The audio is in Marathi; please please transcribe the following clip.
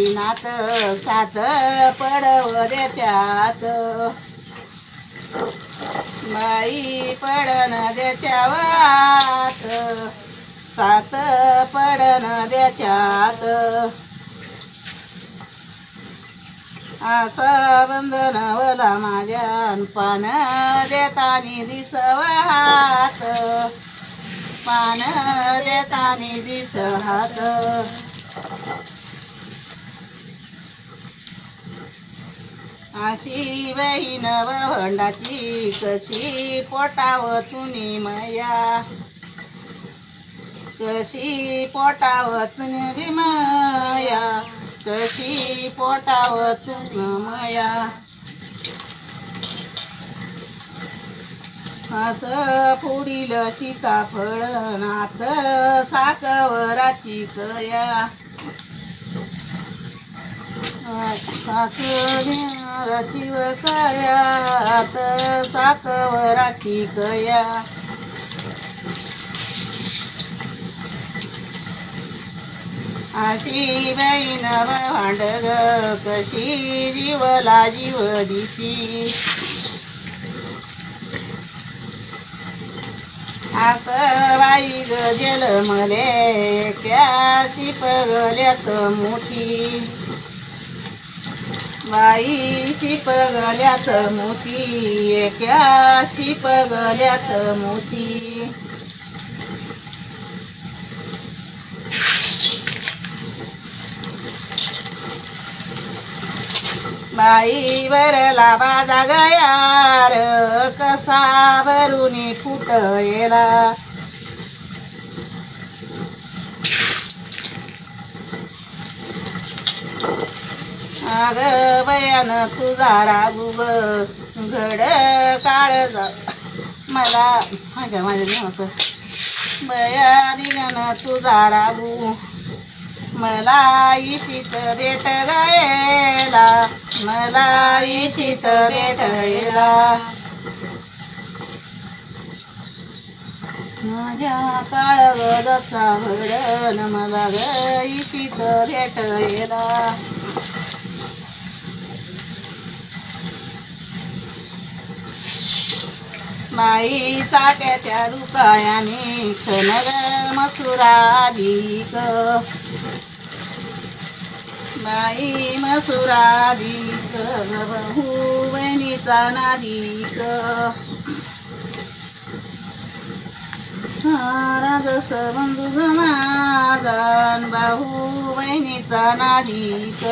नात सात पडव देत्यात बाई पडन देत्या वात सात पडन देत्यात असा बंधनवला माझ्यान पान देतानी दिसवात पान देतानी दिसहात अशी बहीण भावंडाची कशी पोटावतुनी मया कशी पोटावतुनी मया कशी पोटावतुन मया असं पुढील सीताफळ नाथ साकवराची कया साकवराची कयात साकवराची कया अशी बहीण भांडग कशी जीवला जीव दिसी असं बाई गेल मले त्या शिपगल्यात मोठी बाई शिपगल्यात मोठी एका शिपगल्यात मोठी बाई वरला बाजा गयार कसा भरुनी फुटयला अग बयान तुझा रागू घड काळज मला माझ्या नव्हतं बयान तुझा रागू मला इशित भेट गायला मला इशित भेटयला माझ्या काळगचा घडण मला ग इशित भेटयला बाई चाट्याच्या दुकायाने खनग मसुराधिक बाई मसुराधिक बहु बहिणीचा नाधिक राजस बंधू माझा भाऊ बहिणीचा नाधिक